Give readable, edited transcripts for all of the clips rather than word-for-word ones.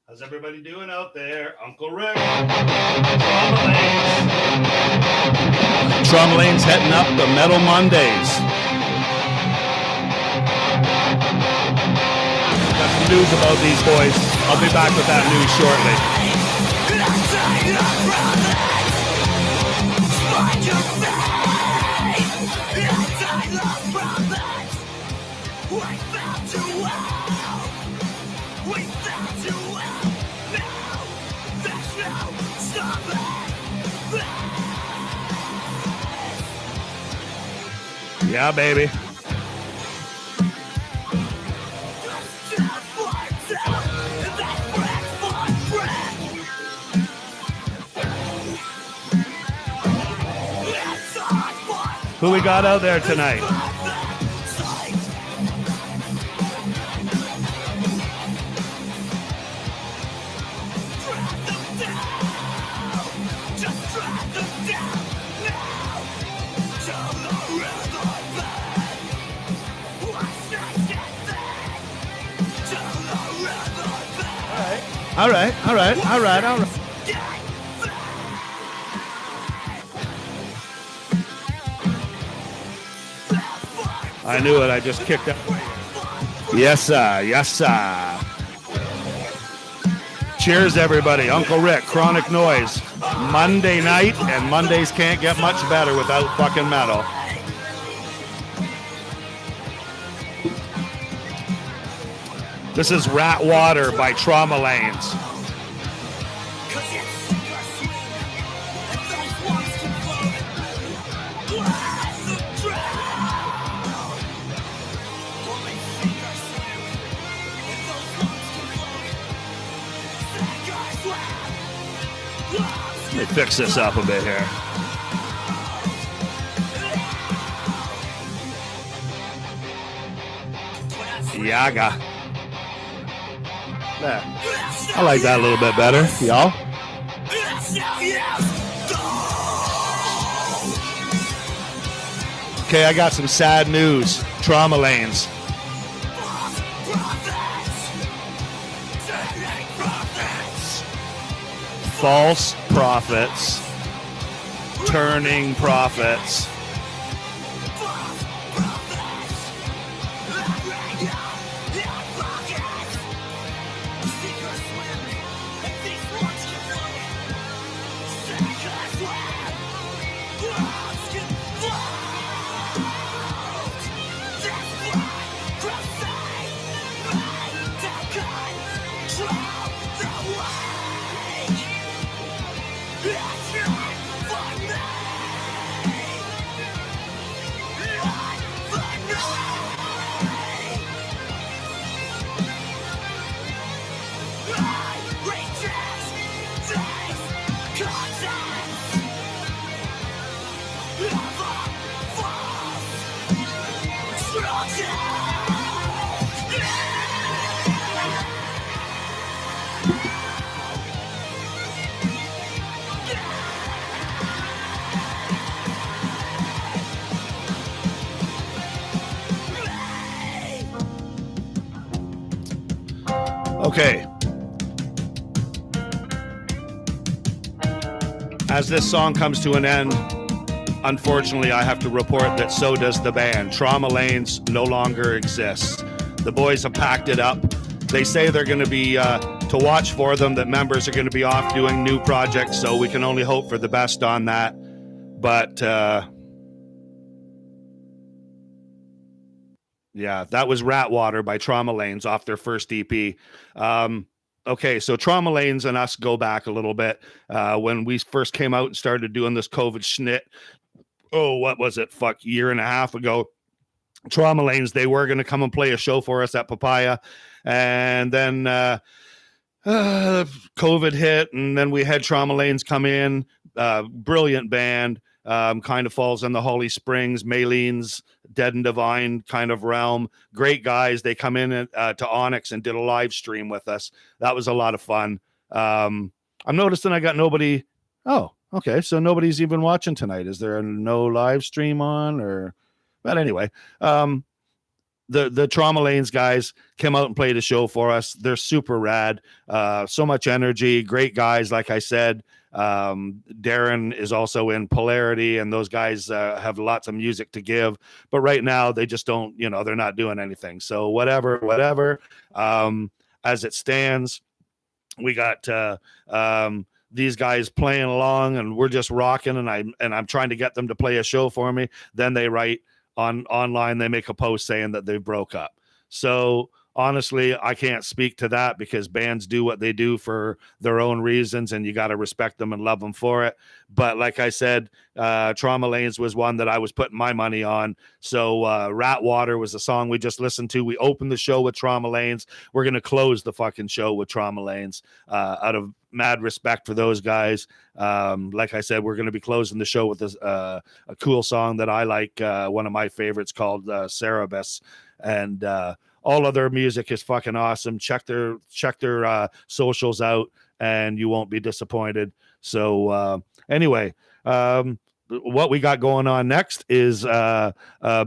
How's everybody doing out there? Unkle Rick. Trauma Lane's heading up the Metal Mondays. Got some news about these boys. I'll be back with that news shortly. Yeah, baby. Who we got out there tonight? All right. I knew it. I just kicked up. Yes, sir. Yes, sir. Cheers, everybody. Unkle Rick, Chronic Noise. Monday night, and Mondays can't get much better without fucking metal. This is Rat Water by Trauma Lanes. Let me fix this up a bit here. Yaga. There. I like that a little bit better, y'all. Okay, I got some sad news. Trauma Lanes. False prophets turning prophets. Okay. As this song comes to an end, unfortunately, I have to report that so does the band. Trauma Lanes no longer exists. The boys have packed it up. They say they're going to be, to watch for them, that members are going to be off doing new projects, so we can only hope for the best on that. But, yeah, that was Rat Water by Trauma Lanes off their first EP. Okay, so Trauma Lanes and us go back a little bit. When we first came out and started doing this COVID schnit, what was it? Year and a half ago. Trauma Lanes, they were going to come and play a show for us at Papaya. And then COVID hit, and then we had Trauma Lanes come in. Brilliant band. Kind of falls in the Holly Springs, Maylene's Dead and Divine kind of realm. Great guys. They come in to Onyx and did a live stream with us. That was a lot of fun. I'm noticing I got nobody. Oh, okay. So nobody's even watching tonight. Is there no live stream on? Or, but anyway, the Trauma Lanes guys came out and played a show for us. They're super rad. So much energy, great guys. Like I said, Darren is also in Polarity, and those guys have lots of music to give. But right now, they just don't. They're not doing anything. So whatever. As it stands, we got these guys playing along, and we're just rocking. And I'm trying to get them to play a show for me. Then they write online, they make a post saying that they broke up. So honestly, I can't speak to that because bands do what they do for their own reasons, and you got to respect them and love them for it. But like I said, Trauma Lanes was one that I was putting my money on. So Rat Water was the song we just listened to. We opened the show with Trauma Lanes. We're going to close the fucking show with Trauma Lanes out of mad respect for those guys. Like I said, we're going to be closing the show with a cool song that I like, one of my favorites called Cerebus. And all of their music is fucking awesome. Check their socials out, and you won't be disappointed. So anyway, what we got going on next is a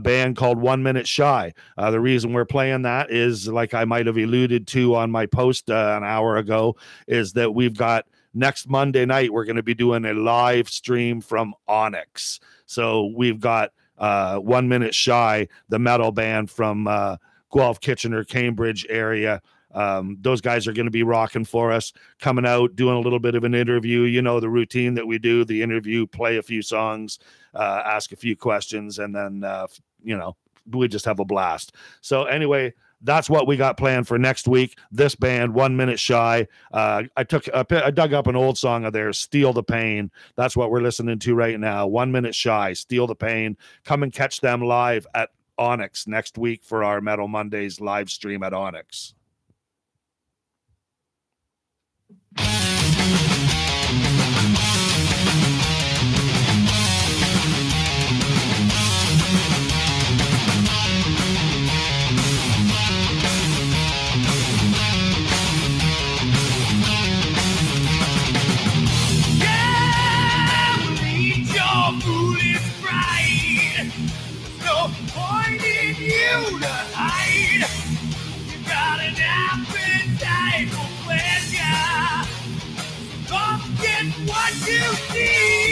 band called 1 Minute Shy. The reason we're playing that is, like I might have alluded to on my post an hour ago, is that we've got next Monday night, we're going to be doing a live stream from Onyx. So we've got 1 Minute Shy, the metal band from Guelph, Kitchener, Cambridge area. Those guys are going to be rocking for us, coming out, doing a little bit of an interview. The routine that we do, the interview, play a few songs, ask a few questions, and then, we just have a blast. So anyway, that's what we got planned for next week. This band, 1 Minute Shy. I dug up an old song of theirs, Steal the Pain. That's what we're listening to right now. 1 Minute Shy, Steal the Pain. Come and catch them live at Onyx next week for our Metal Mondays live stream at Onyx. You to hide. You got an appetite for pleasure. Come get what you need.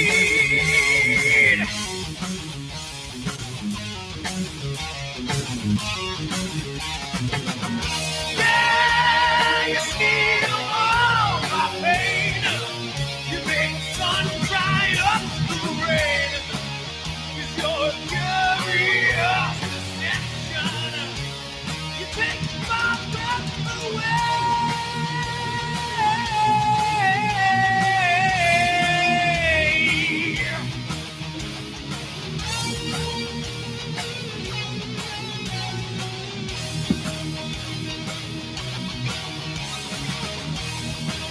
Yeah, you steal all my pain. You make the sun dry up the rain. 'Cause you're curious. Take my breath away.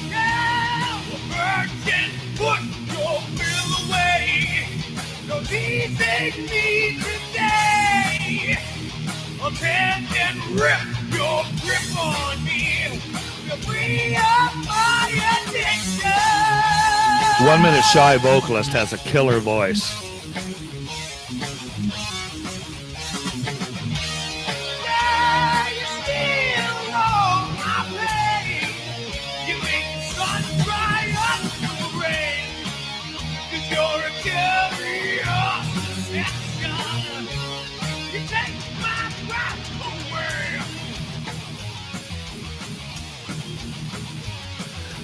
Yeah, virgin, put your bill away. 'Cause these ain't me today. I'll bend and rip your grip on me to free up my addiction. 1 Minute Shy vocalist has a killer voice. Yeah, you steal all my pain. You make the sun dry up the rain. 'Cause you're a curious exception. You take my breath away.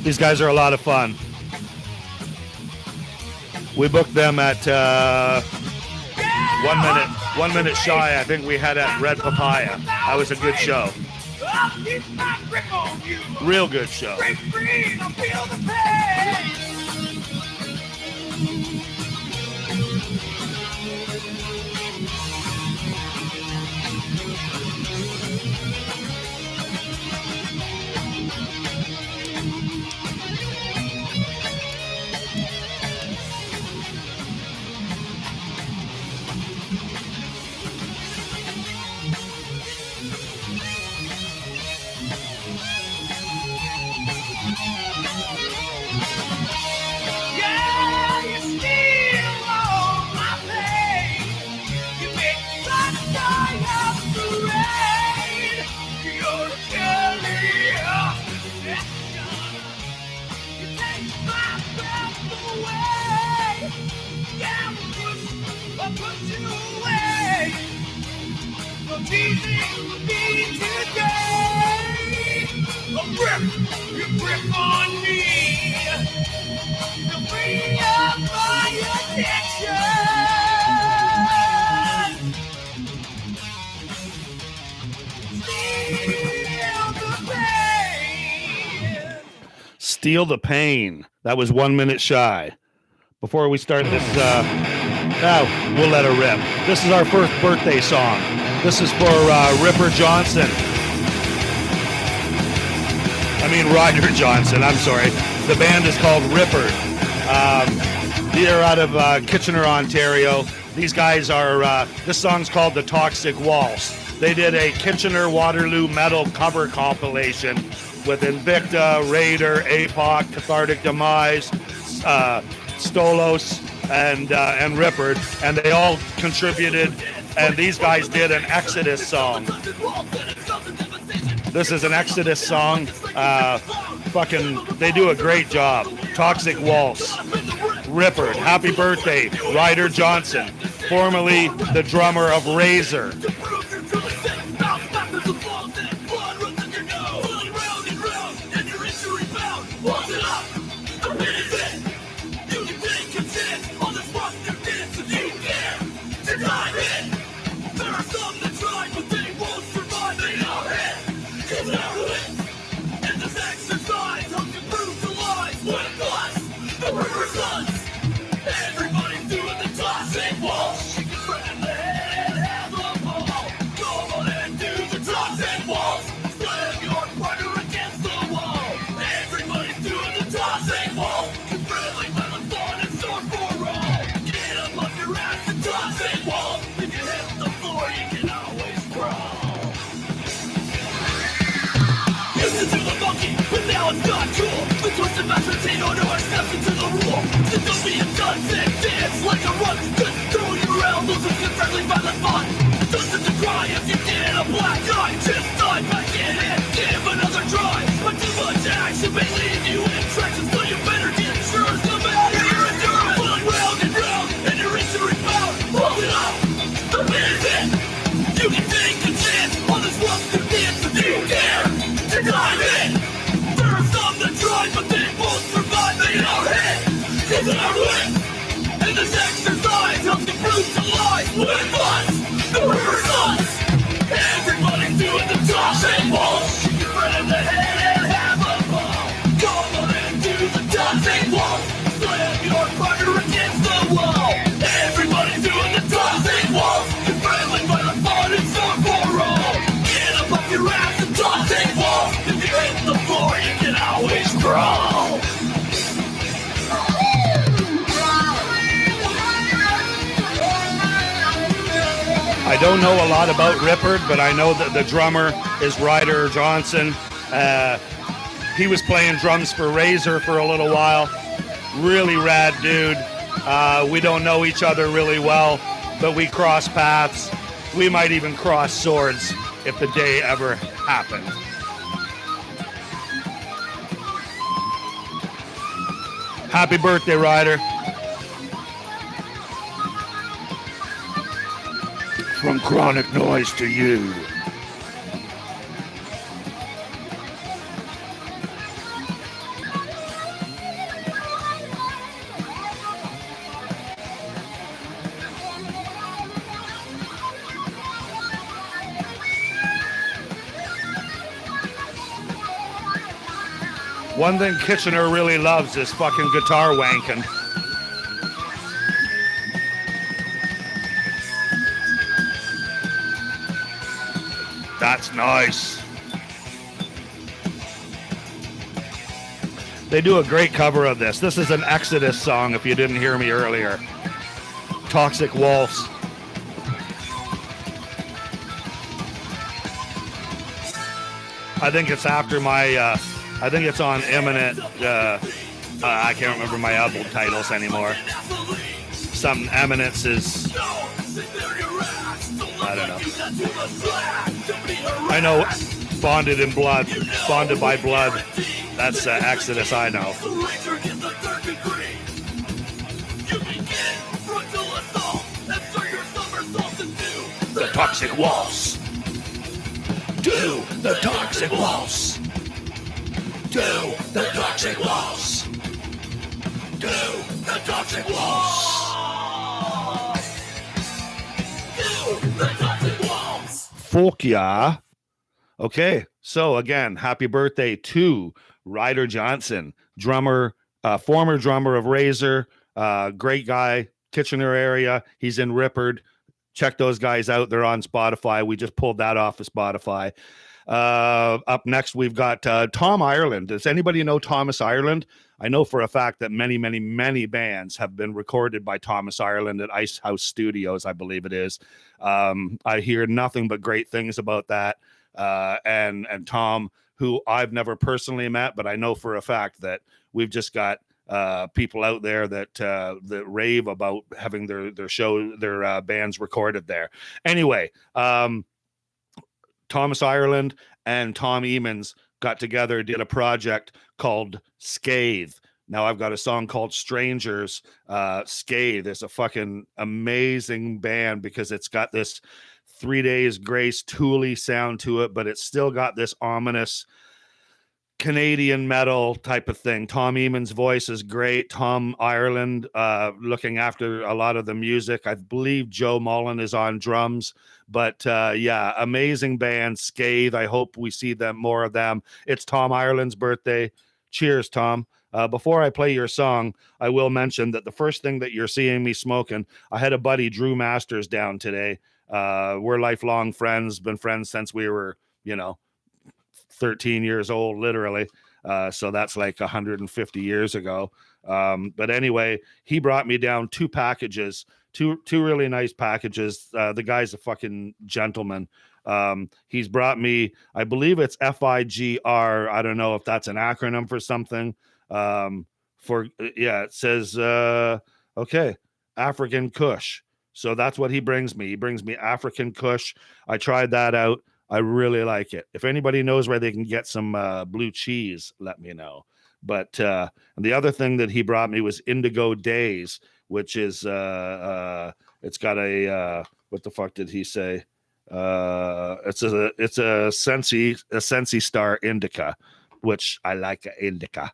These guys are a lot of fun. We booked them at 1 Minute Shy. I think we had at Red Papaya. That was a good show. I'll keep my grip on you. Real good show. Break free, I'll feel the pain. Yeah, you steal grip on me. To free up my addiction. Steal the Pain. That was 1 minute shy. Before we start this, we'll let her rip. This is our first birthday song. This is for Ripper Johnson. Ryder Johnson, I'm sorry. The band is called Ripper. They're out of Kitchener, Ontario. These guys are, this song's called The Toxic Waltz. They did a Kitchener-Waterloo metal cover compilation with Invicta, Raider, APOC, Cathartic Demise, Stolos, and Ripper, and they all contributed, and these guys did an Exodus song. This is an Exodus song. They do a great job. Toxic Waltz. Ripper, happy birthday, Ryder Johnson, formerly the drummer of Razor. I don't know a lot about Ripper, but I know that the drummer is Ryder Johnson. He was playing drums for Razor for a little while. Really rad dude. We don't know each other really well, but we cross paths. We might even cross swords if the day ever happened. Happy birthday, Ryder. From Chronic Noise to you. One thing Kitchener really loves is fucking guitar wanking. That's nice. They do a great cover of this. This is an Exodus song, if you didn't hear me earlier. Toxic Waltz. I think it's after my, I think it's on Imminent, I can't remember my album titles anymore. Something Eminence is, I don't know. I know Bonded in Blood, Bonded by Blood. That's Exodus, I know. The Toxic Waltz. Do the Toxic Waltz. Do the toxic waltz. Do the toxic waltz. Do the toxic waltz. Fuck yeah. Okay, so again, happy birthday to Ryder Johnson, drummer, former drummer of Razor, great guy, Kitchener area. He's in Rippard. Check those guys out. They're on Spotify. We just pulled that off of Spotify. Up next, we've got Tom Ireland. Does anybody know Thomas Ireland? I know for a fact that many, many, many bands have been recorded by Thomas Ireland at Ice House Studios, I believe it is. I hear nothing but great things about that. And Tom, who I've never personally met, but I know for a fact that we've just got people out there that rave about having their bands recorded there. Anyway, Thomas Ireland and Tom Emons got together, did a project called Scathe. Now I've got a song called Strangers. Scathe is a fucking amazing band because it's got this 3 Days Grace Tooley sound to it, but it's still got this ominous Canadian metal type of thing. Tom Eamon's voice is great. Tom Ireland looking after a lot of the music. I believe Joe Mullen is on drums, but yeah, amazing band, Scathe. I hope we see them, more of them. It's Tom Ireland's birthday. Cheers, Tom. Before I play your song, I will mention that the first thing that you're seeing me smoking, I had a buddy, Drew Masters, down today. We're lifelong friends, been friends since we were, 13 years old, literally. So that's like 150 years ago. But anyway, he brought me down two packages, two really nice packages. The guy's a fucking gentleman. He's brought me, I believe it's FIGR. I don't know if that's an acronym for something. It says, okay, African Kush. So that's what he brings me. He brings me African Kush. I tried that out. I really like it. If anybody knows where they can get some blue cheese, let me know. But the other thing that he brought me was Indigo Days, which is it's got a what the fuck did he say? It's a Sensi Star Indica, which I like a indica.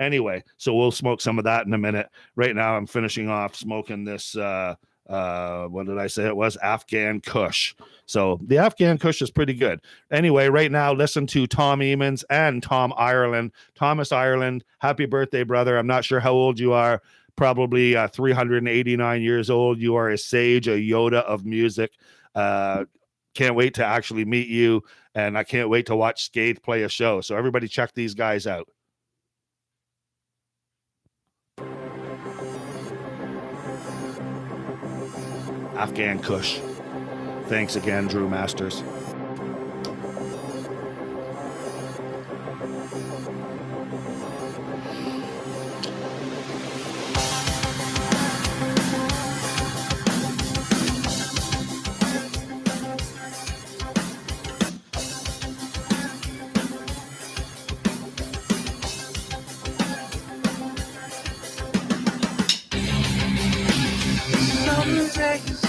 Anyway, so we'll smoke some of that in a minute. Right now, I'm finishing off smoking this. What did I say it was? Afghan Kush. So the Afghan Kush is pretty good. Anyway, right now, listen to Tom Emons and Tom Ireland. Thomas Ireland, happy birthday, brother. I'm not sure how old you are. Probably 389 years old. You are a sage, a Yoda of music. Can't wait to actually meet you, and I can't wait to watch Scathe play a show. So everybody check these guys out. Afghan Kush. Thanks again, Drew Masters.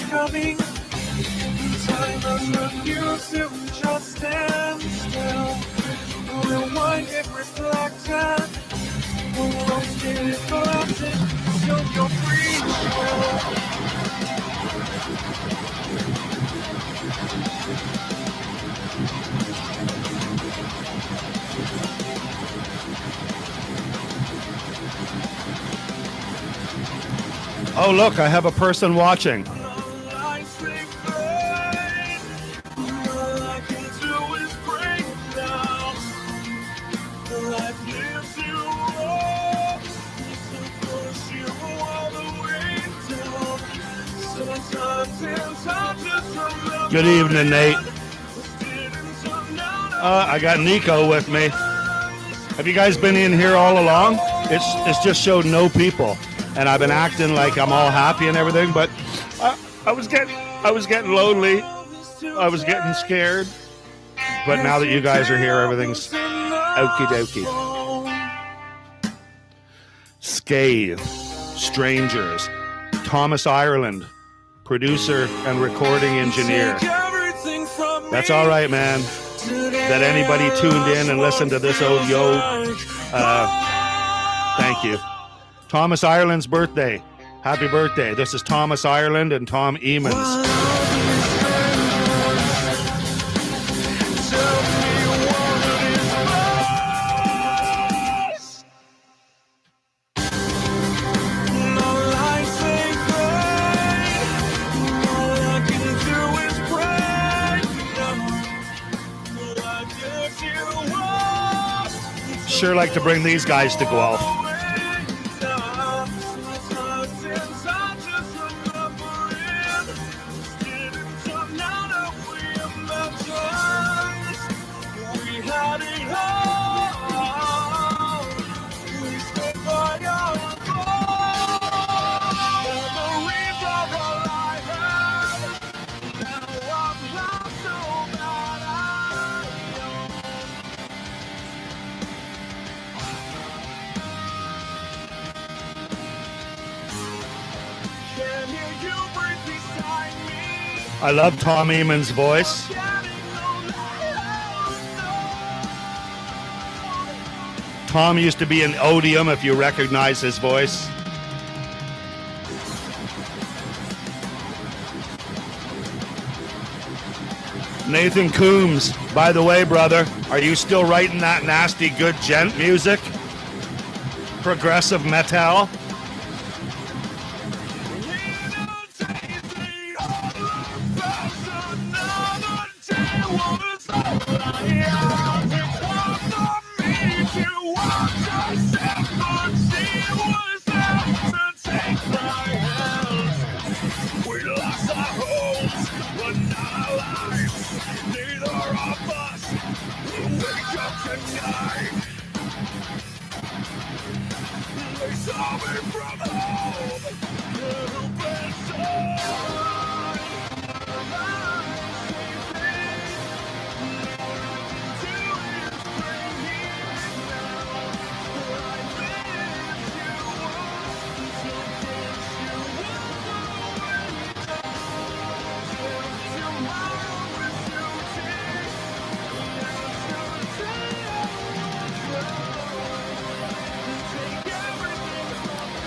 Coming, time must refuse to just stand still. We'll wind it reflected, we'll roast it collapsing, show your free will. Oh, look, I have a person watching. Good evening, Nate. I got Nico with me. Have you guys been in here all along? It's just showed no people, and I've been acting like I'm all happy and everything, but I was getting lonely. I was getting scared. But now that you guys are here, everything's okie dokie. Scathe, Strangers, Thomas Ireland, producer and recording engineer. That's all right, man. that anybody tuned in and listened to this audio. Thank you. Thomas Ireland's birthday. Happy birthday. This is Thomas Ireland and Tom Emons. Sure like to bring these guys to golf. I love Tom Eamon's voice. Tom used to be in Odium, if you recognize his voice. Nathan Coombs, by the way, brother, are you still writing that nasty good gent music? Progressive metal?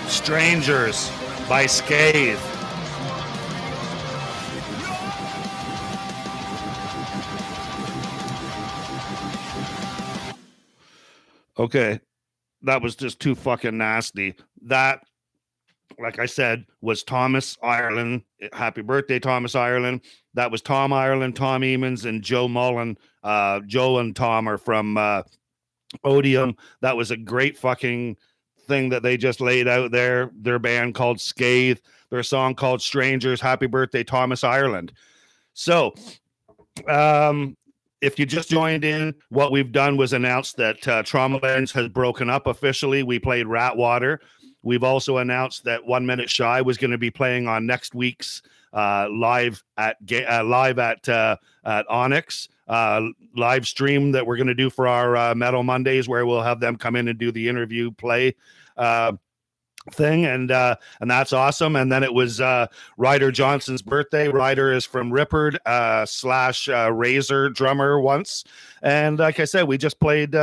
Strangers by Scathe. Okay, that was just too fucking nasty. That, like I said, was Thomas Ireland. Happy birthday, Thomas Ireland. That was Tom Ireland, Tom Emons, and Joe Mullen. Joe and Tom are from Odium. That was a great fucking thing that they just laid out there. Their band called Scathe, their song called Strangers. Happy birthday, Thomas Ireland. So if you just joined in, what we've done was announced that Trauma Lens has broken up officially. We played Ratwater. We've also announced that 1 Minute Shy was going to be playing on next week's live at Onyx live stream that we're going to do for our Metal Mondays, where we'll have them come in and do the interview play thing, and that's awesome. And then it was Ryder Johnson's birthday. Ryder is from Rippard slash Razor drummer once, and like I said, we just played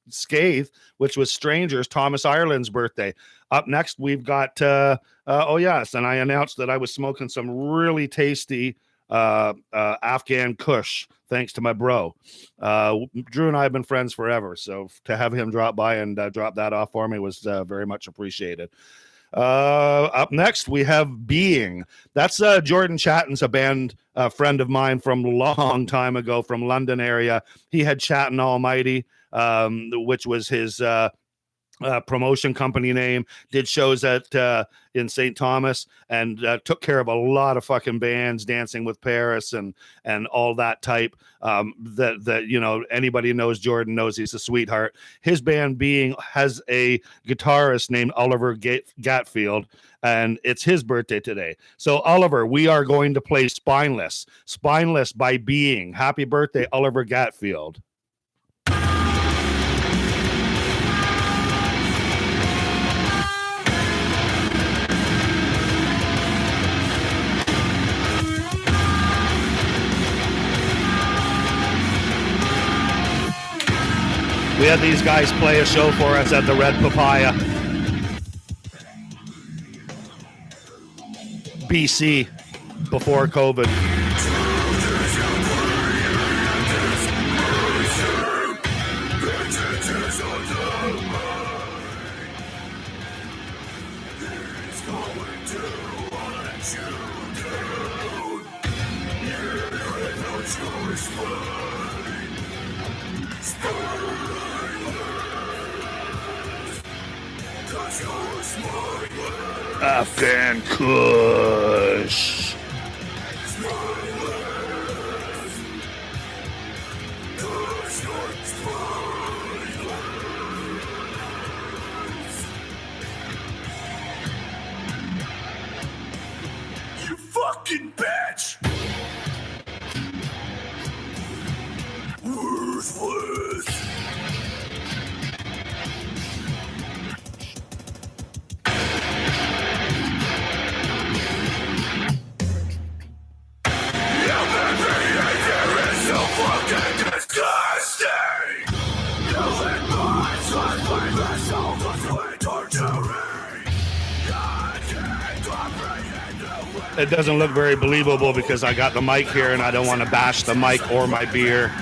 Scathe, which was Strangers, Thomas Ireland's birthday. Up next we've got oh yes, and I announced that I was smoking some really tasty Afghan Kush, thanks to my bro. Drew and I have been friends forever, so to have him drop by and drop that off for me was very much appreciated. Up next we have Being. That's Jordan Chatton's a band friend of mine from a long time ago from London area. He had Chatton Almighty, which was his promotion company name, did shows at in St. Thomas, and took care of a lot of fucking bands, Dancing with Paris and all that type. That you know, anybody knows Jordan knows he's a sweetheart. His band Being has a guitarist named Oliver Gatfield, and it's his birthday today. So Oliver, we are going to play Spineless by Being. Happy birthday, Oliver Gatfield. had these guys play a show for us at the Red Papaya, BC, before COVID. Afghan Kush. You fucking bitch! Worthless! It doesn't look very believable because I got the mic here and I don't want to bash the mic or my beer.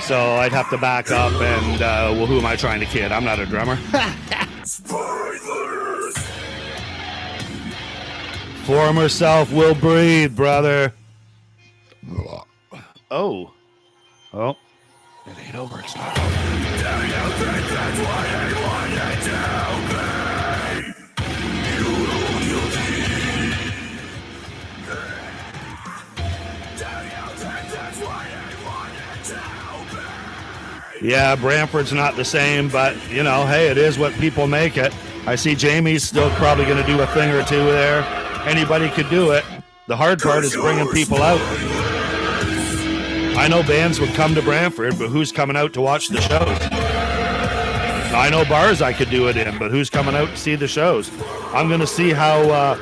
So I'd have to back up and, well, who am I trying to kid? I'm not a drummer. Former self will breathe, brother. Oh. Oh. It ain't over. It's not over. Yeah, Brantford's not the same, but, you know, hey, it is what people make it. I see Jamie's still probably going to do a thing or two there. Anybody could do it. The hard part is bringing people out. I know bands would come to Brantford, but who's coming out to watch the shows? I know bars I could do it in, but who's coming out to see the shows? I'm going to see how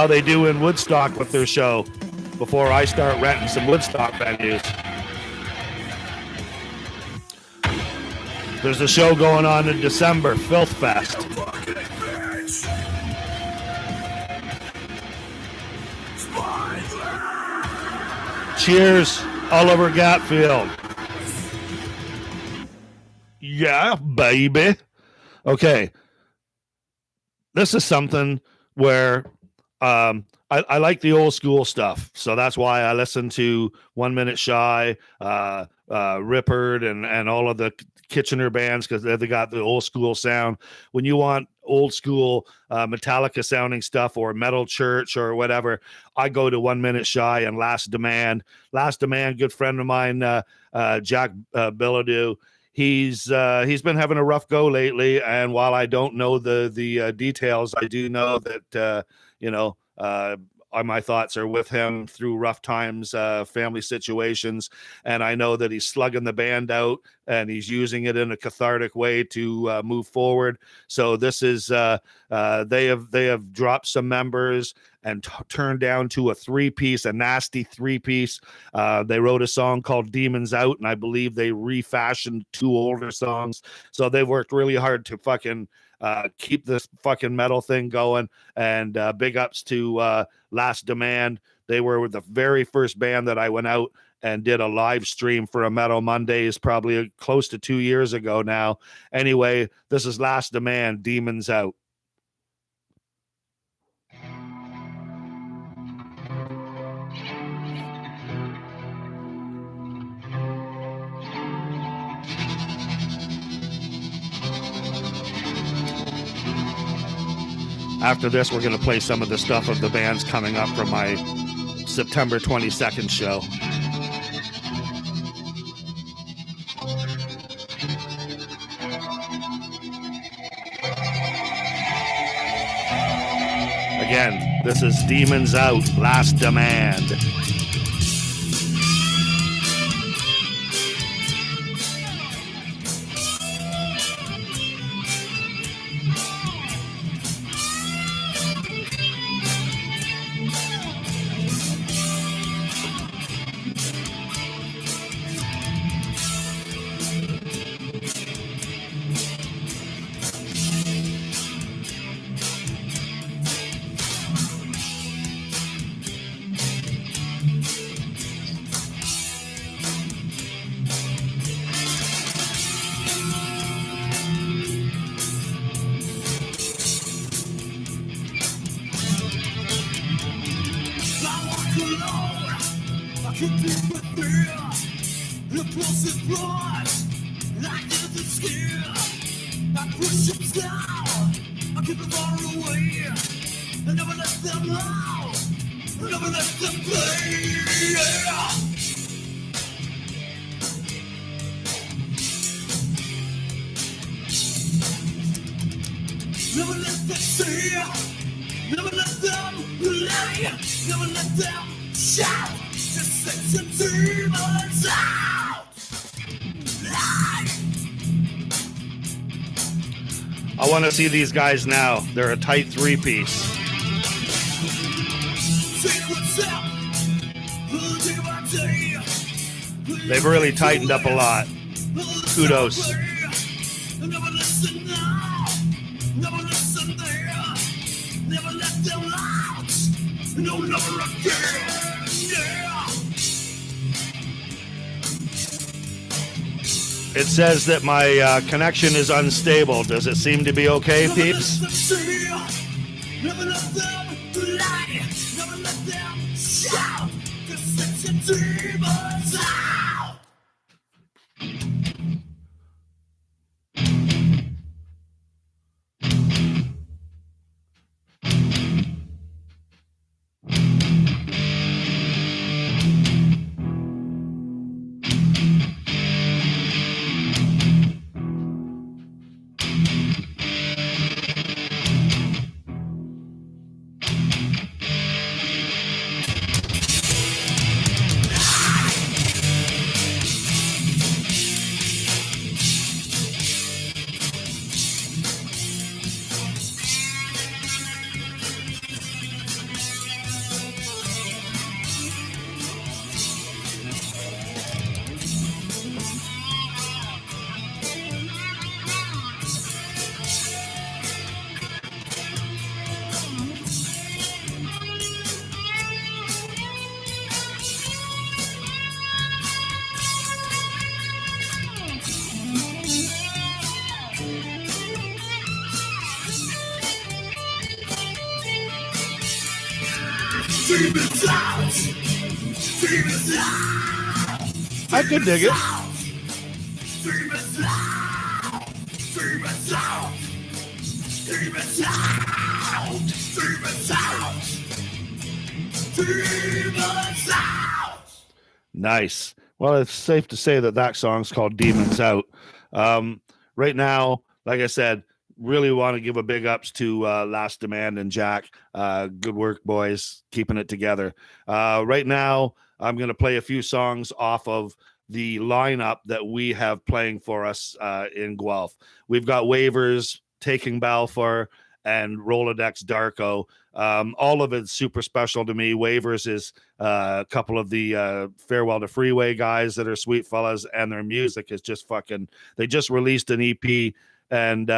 they do in Woodstock with their show before I start renting some Woodstock venues. There's a show going on in December, Filth Fest. Cheers, Oliver Gatfield. Yeah, baby. Okay. This is something where I like the old school stuff. So that's why I listen to 1 Minute Shy, Rippard, and all of the Kitchener bands, because they got the old school sound. When you want old school Metallica sounding stuff or Metal Church or whatever, I go to 1 Minute Shy and Last Demand. Last Demand, good friend of mine, Jack Bilodeau. He's been having a rough go lately, and while I don't know the details, I do know that my thoughts are with him through rough times, family situations, and I know that he's slugging the band out and he's using it in a cathartic way to move forward. So this is they have dropped some members and turned down to a nasty three-piece. They wrote a song called Demons Out, and I believe they refashioned 2 older songs. So they worked really hard to fucking keep this fucking metal thing going. And big ups to Last Demand. They were the very first band that I went out and did a live stream for a Metal Mondays probably close to 2 years ago now. Anyway, this is Last Demand, Demons Out. After this, we're going to play some of the stuff of the bands coming up from my September 22nd show. Again, this is Demons Out, Last Demand. The closest blood, like the skin. I push them down, I keep them far away. I never let them out, I never let them play. Yeah. Never let them see, never let them play, never let them shout. Just set some demons out. I want to see these guys now. They're a tight three-piece. They've really tightened up a lot. Kudos. Never listen now. Never listen there. Never let them out. No, never again. Yeah. It says that my connection is unstable. Does it seem to be okay, peeps? Never let them lie. Never let them shout. Just set your demons out. Demons out! Demons out! I could dig it. Demons out! Demons out! Demons out! Demons out! Demons out! Nice. Well, it's safe to say that that song's called Demons Out. Right now, like I said, really want to give a big ups to Last Demand and Jack. Good work, boys, keeping it together. Right now, I'm going to play a few songs off of the lineup that we have playing for us in Guelph. We've got Waivers, Taking Balfour, and Rolodex Darko. All of it's super special to me. Waivers is a couple of the Farewell to Freeway guys that are sweet fellas, and their music is just fucking, they just released an EP, and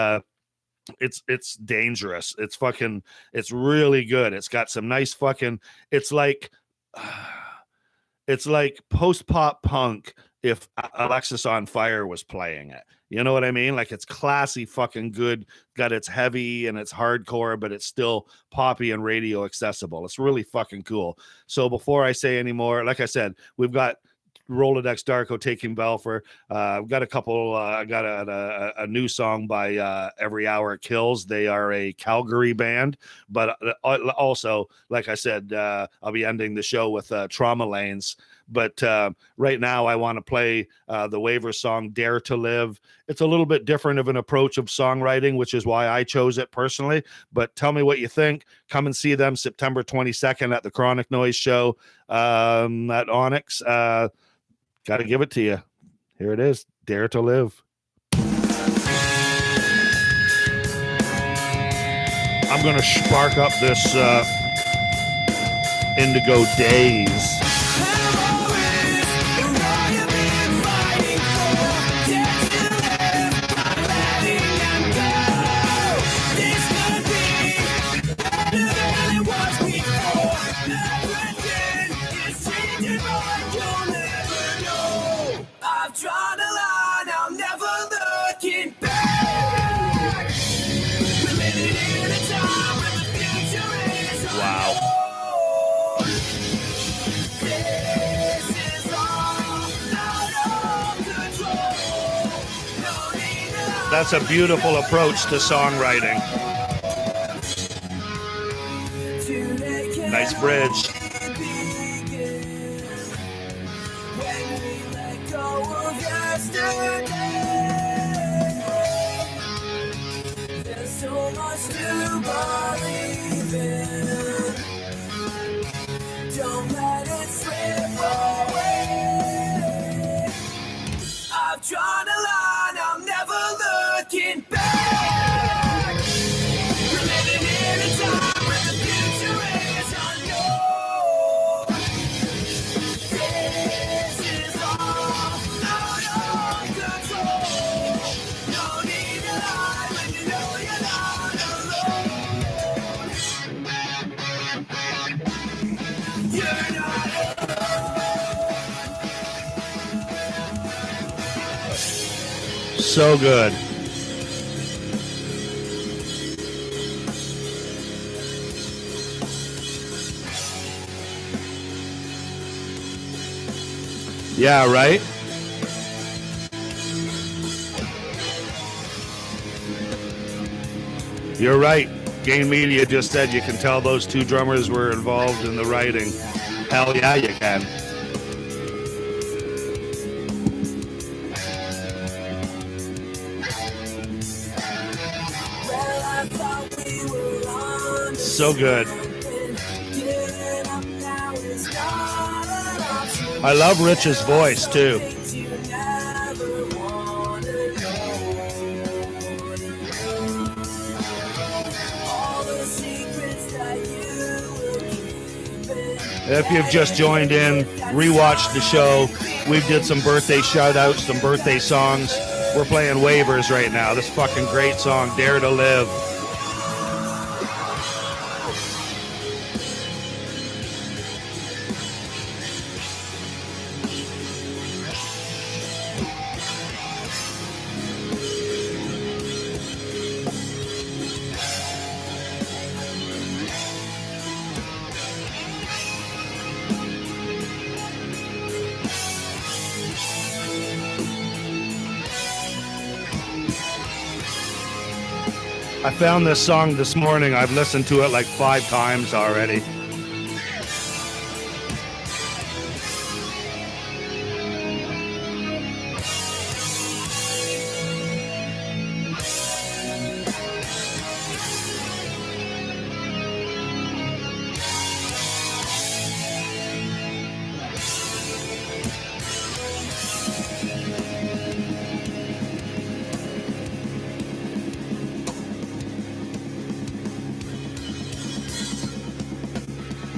it's dangerous. It's really good. It's got some nice fucking, it's like post-pop punk if Alexis on Fire was playing it. You know what I mean? Like, it's classy fucking good. Got its heavy and it's hardcore, but it's still poppy and radio accessible. It's really fucking cool. So before I say any more, like I said, we've got Rolodex Darko, Taking Balfour. I've got a couple. I got a new song by Every Hour It Kills. They are a Calgary band, but also, like I said, I'll be ending the show with Trauma Lanes. But right now, I want to play the Waiver song "Dare to Live." It's a little bit different of an approach of songwriting, which is why I chose it personally. But tell me what you think. Come and see them September 22nd at the Chronic Noise show at Onyx. Got to give it to you. Here it is. Dare to Live. I'm going to spark up this Indigo Days. That's a beautiful approach to songwriting. Nice bridge. There's so much to believe in. Don't let it slip away. I've drawn a line, I'm never looking back. We're living in a time when the future is unknown. This is all out of control. No need to lie when you know you're not alone. You're not alone. So good. Yeah, right? You're right. Gain Media just said you can tell those two drummers were involved in the writing. Hell yeah, you can. Well, I thought we were on to So good. something. Giving up now is not an option. I love Rich's voice too. Things you never wanna know. All the secrets that you were keeping. If you've just joined in, rewatched the show. We did some birthday shout outs, some birthday songs. We're playing Waivers right now. This fucking great song, Dare to Live. I found this song this morning. I've listened to it like 5 times already.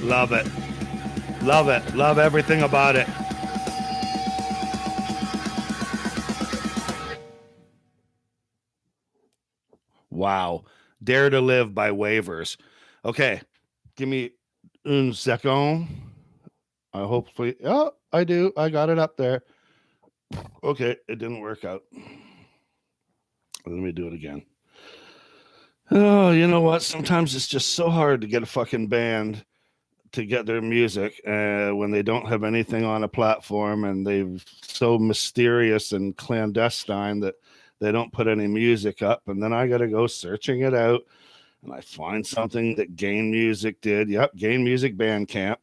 Love it. Love it. Love everything about it. Wow. Dare to Live by Waivers. Okay. Give me un second. I hopefully. Oh, I do. I got it up there. Okay. It didn't work out. Let me do it again. Oh, you know what? Sometimes it's just so hard to get a fucking band to get their music when they don't have anything on a platform, and they're so mysterious and clandestine that they don't put any music up. And then I got to go searching it out, and I find something that Gain Music did. Yep, Gain Music Bandcamp.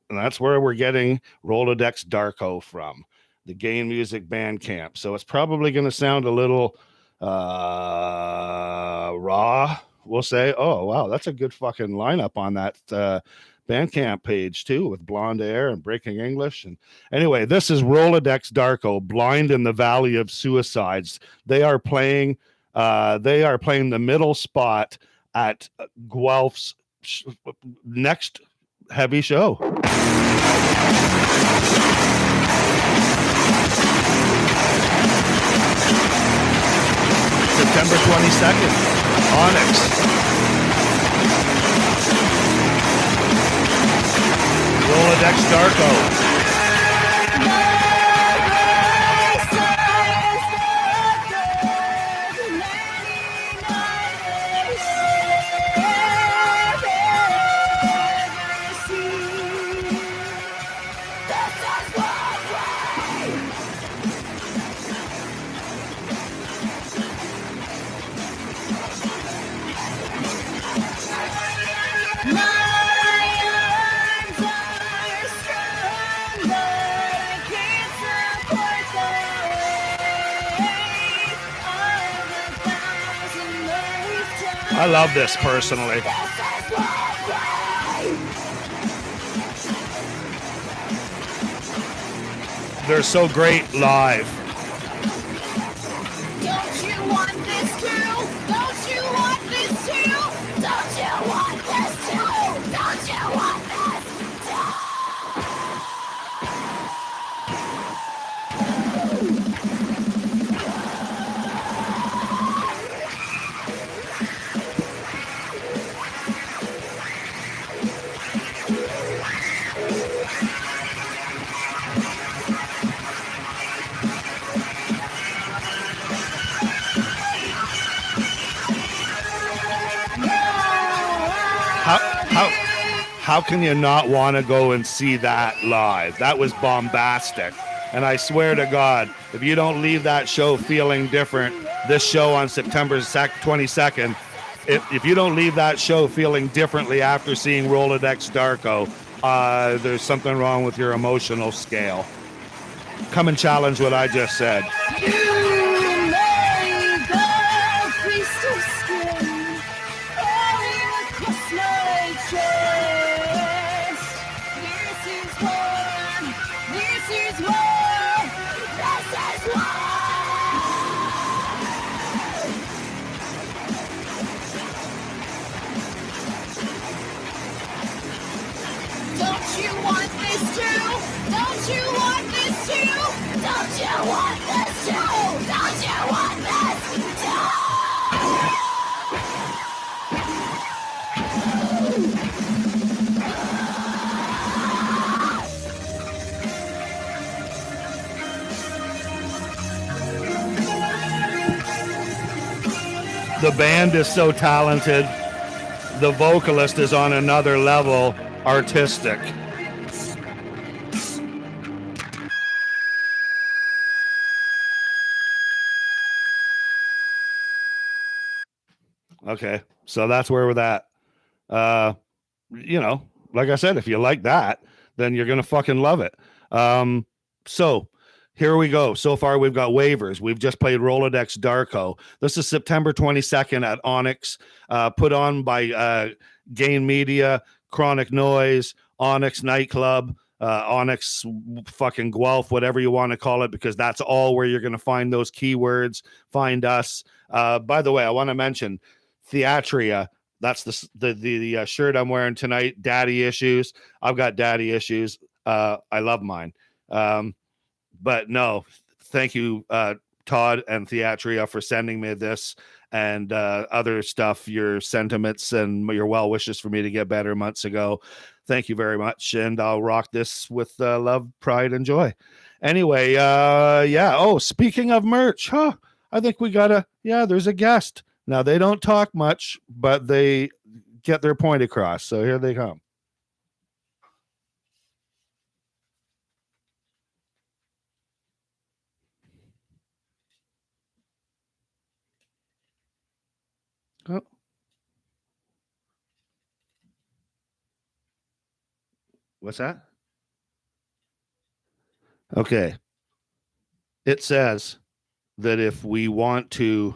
And that's where we're getting Rolodex Darko from, the Gain Music Bandcamp. So it's probably going to sound a little raw, we'll say. Oh, wow, that's a good fucking lineup on that Bandcamp page too, with Blonde Air and Breaking English. And anyway, this is Rolodex Darko, Blind in the Valley of Suicides. They are playing the middle spot at Guelph's next heavy show. September 22nd, Onyx. Rolodex Darko. I love this personally. They're so great live. Don't you want this too? Don't you want this too? Don't you want this too? Don't you want this too? How can you not want to go and see that live? That was bombastic. And I swear to God, if you don't leave that show feeling different, this show on September 22nd, if you don't leave that show feeling differently after seeing Rolodex Darko, there's something wrong with your emotional scale. Come and challenge what I just said. You lay the priest of skin falling across my chest. This is war. This is war. This is war. Don't you want this too? Don't you want this too? Don't you want this too? Don't you want this too? The band is so talented. The vocalist is on another level, artistic. Okay, so that's where we're at. You know, like I said, if you like that, then you're gonna fucking love it. So here we go. So far, we've got waivers. We've just played Rolodex Darko. This is September 22nd at Onyx, put on by Gain Media, Chronic Noise, Onyx Nightclub, Onyx fucking Guelph, whatever you want to call it, because that's all where you're going to find those keywords. Find us. By the way, I want to mention Theatria. That's the shirt I'm wearing tonight. Daddy issues. I've got daddy issues. I love mine. But no, thank you, Todd and Theatria, for sending me this and other stuff, your sentiments and your well wishes for me to get better months ago. Thank you very much. And I'll rock this with love, pride, and joy. Anyway, yeah. Oh, speaking of merch, I think we got there's a guest. Now, they don't talk much, but they get their point across. So here they come. Oh. What's that? Okay. It says that if we want to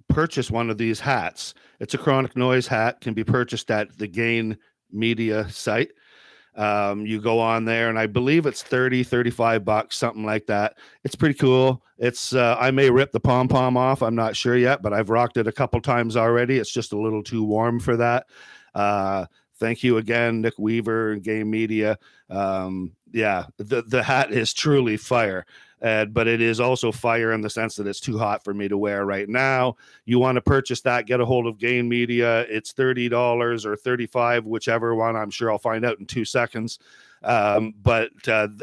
purchase one of these hats, it's a Chronic Noise hat, can be purchased at the Gain Media site. You go on there, and I believe it's $35, something like that. It's pretty cool. It's I may rip the pom-pom off. I'm not sure yet, but I've rocked it a couple times already. It's just a little too warm for that. Thank you again, Nick Weaver and Game Media. Yeah, the hat is truly fire. But it is also fire in the sense that it's too hot for me to wear right now. You want to purchase that, get a hold of Gain Media. It's $30 or $35, whichever one. I'm sure I'll find out in 2 seconds. But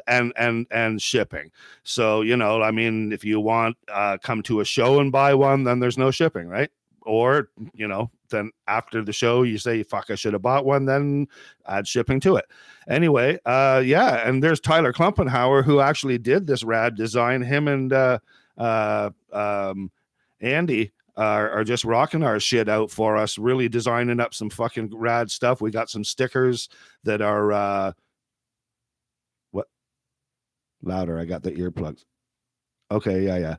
and shipping. So, you know, I mean, if you want come to a show and buy one, then there's no shipping, right? Or, you know, then after the show you say, fuck, I should have bought one, then add shipping to it. Anyway, yeah, and there's Tyler Klumpenhauer, who actually did this rad design. Him and Andy are just rocking our shit out for us, really designing up some fucking rad stuff. We got some stickers that are what? Louder, I got the earplugs. Okay, yeah.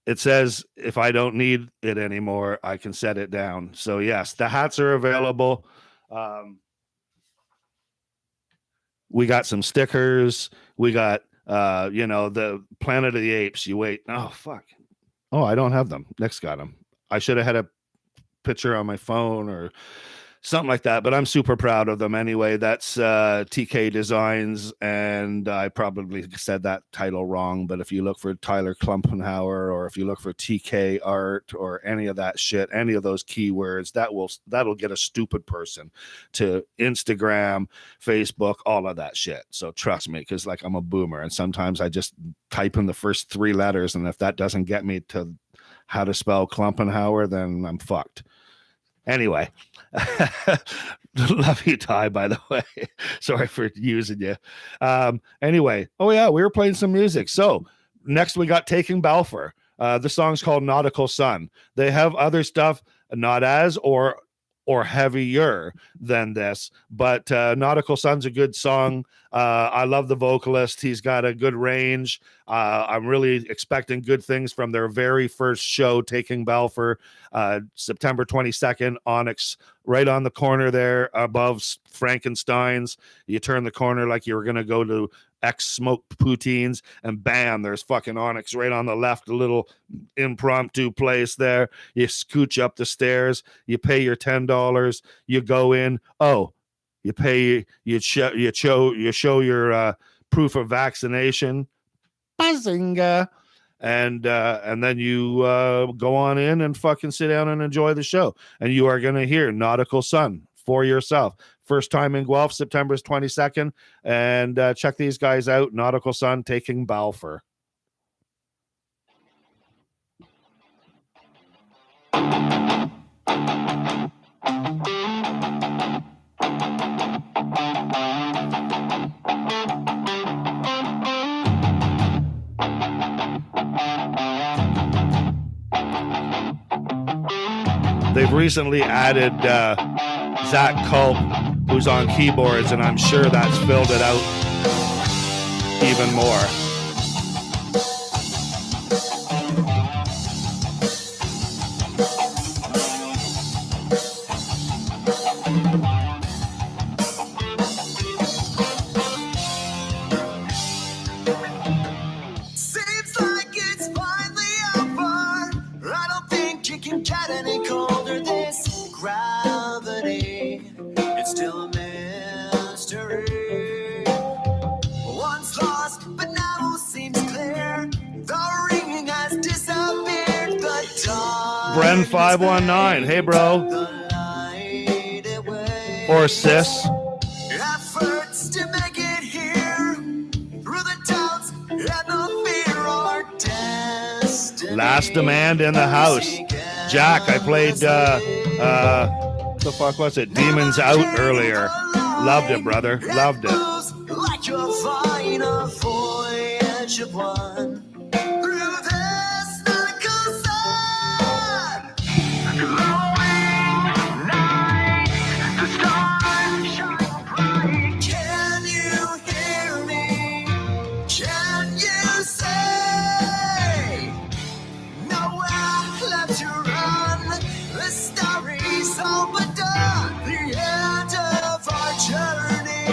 it says if I don't need it anymore, I can set it down. So yes, the hats are available. We got some stickers. We got the Planet of the Apes. You wait. Oh fuck. Oh, I don't have them. Nick's got them. I should have had a picture on my phone or something like that, but I'm super proud of them anyway. That's TK Designs, and I probably said that title wrong, but if you look for Tyler Klumpenhauer, or if you look for TK Art, or any of that shit, any of those keywords, that'll get a stupid person to Instagram, Facebook, all of that shit. So trust me, because like I'm a boomer, and sometimes I just type in the first 3 letters, and if that doesn't get me to how to spell Klumpenhauer, then I'm fucked. Anyway, love you, Ty, by the way. Sorry for using you. Anyway, oh yeah, we were playing some music. So next we got Taking Balfour. The song's called Nautical Sun. They have other stuff, not as or heavier than this, but Nautical Sun's a good song. I love the vocalist. He's got a good range. I'm really expecting good things from their very first show, Taking Balfour, September 22nd, Onyx, right on the corner there above Frankenstein's. You turn the corner like you were going to go to Smoked Poutines, and bam, there's fucking Onyx right on the left, a little impromptu place there. You scooch up the stairs, you pay your $10, you go in. Oh, you pay, you show your proof of vaccination, Bazinga, and then you go on in and fucking sit down and enjoy the show, and you are gonna hear Nautical Sun for yourself. First time in Guelph, September 22nd, and check these guys out. Nautical Sun, Taking Balfour. They've recently added Zach Culp, who's on keyboards, and I'm sure that's filled it out even more. Seems like it's finally over. I don't think you can get any colder. This gravity, it's still a mystery. Once lost, but now seems clear. The ring has disappeared. The dark. Bren 519, hey bro, The light away. or sis. Efforts to make it here through the doubts and the fear are destiny. Last Demand in the house. Jack, I played the fuck was it? Demons Out earlier. Loved it, brother. Loved it. Like a vine, a voyage of one through this nautical sun. Glowing night, the stars shine bright. Can you hear me? Can you say nowhere left to run? The story's all but done. The end of our journey.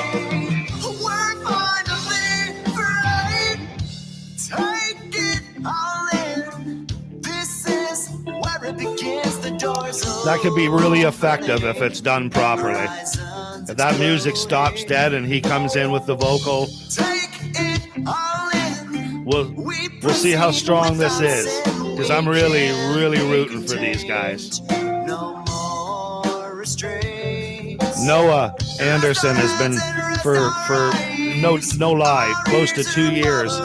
We're finally free. Take it all in. This is where it begins. The doors open. That could be really effective if it's done properly. If that music stops dead and he comes in with the vocal, Take it all in. we'll see how strong this is. Because I'm really, really rooting for these guys. No more restraints. Noah Anderson has been for no lie, close to 2 years.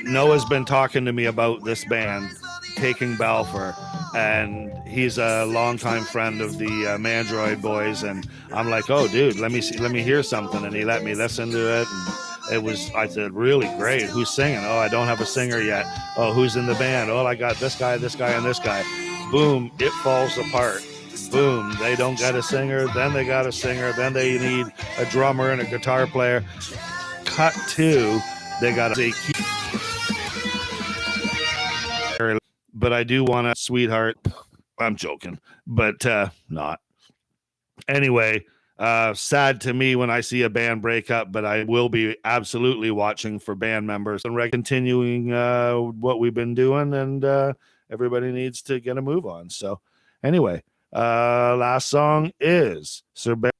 Noah's been talking to me about this band, Taking Balfour, and he's a longtime friend of the Mandroid boys, and I'm like, oh dude, let me hear something, and he let me listen to it, and it was, I said, really great. Who's singing? Oh, I don't have a singer yet. Oh, who's in the band? Oh, I got this guy, and this guy. Boom, it falls apart. Boom, they don't got a singer, then they got a singer, then they need a drummer and a guitar player. Cut to, they got a but I do want to, sweetheart. I'm joking, but not. Anyway, sad to me when I see a band break up, but I will be absolutely watching for band members and continuing what we've been doing, and everybody needs to get a move on. So anyway, last song is Sir Bear.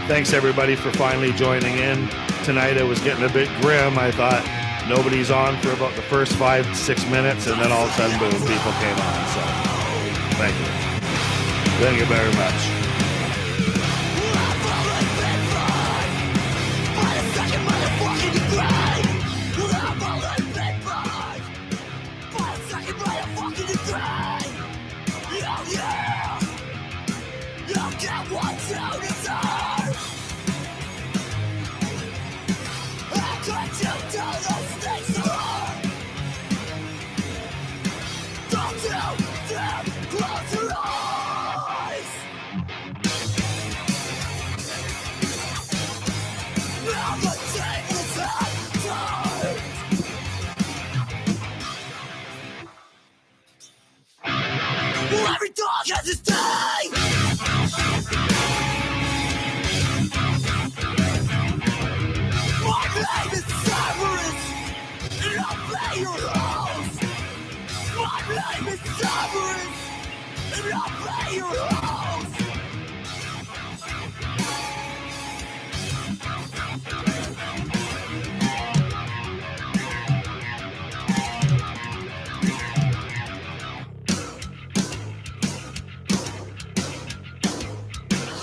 Thanks everybody for finally joining in. Tonight it was getting a bit grim. I thought nobody's on for about the first 5 to 6 minutes, and then all of a sudden, boom, people came on. So thank you. Thank you very much. Every dog has its day. My name is Cyrus, and I'll pay your house. My name is Cyrus, and I'll pay your house.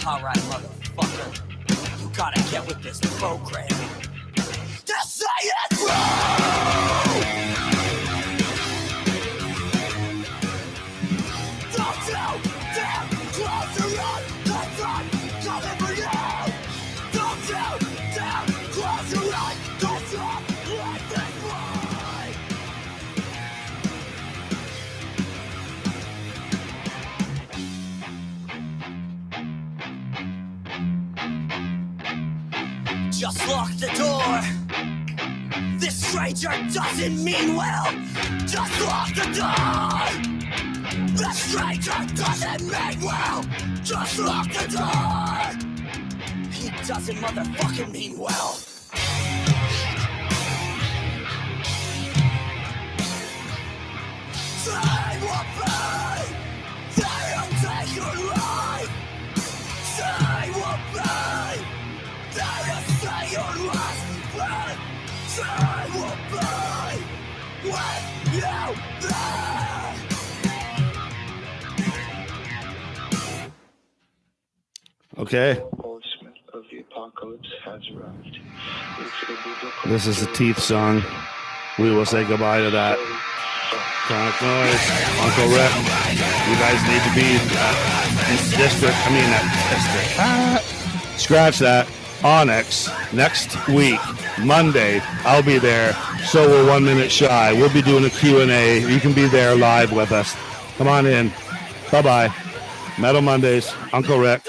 Alright, motherfucker, you gotta get with this program. Just say it through! Don't you dare close your eyes, cause I'm coming for you! Don't you dare close your eyes, cause your life is mine! Just lock the door. This stranger doesn't mean well. Just lock the door. This stranger doesn't mean well. Just lock the door. He doesn't motherfucking mean well. They will pay. They'll take your life. They will pay. They'll say your last breath. They will pay when you die. Okay. Horseman of the apocalypse has arrived. This is the Teeth song. We will say goodbye to that. Chronic Noise, Unkle Rick. You guys need to be scratch that. Onyx next week, Monday. I'll be there. So we're 1 minute shy. We'll be doing a Q&A. You can be there live with us. Come on in. Bye-bye. Metal Mondays. Unkle Rick.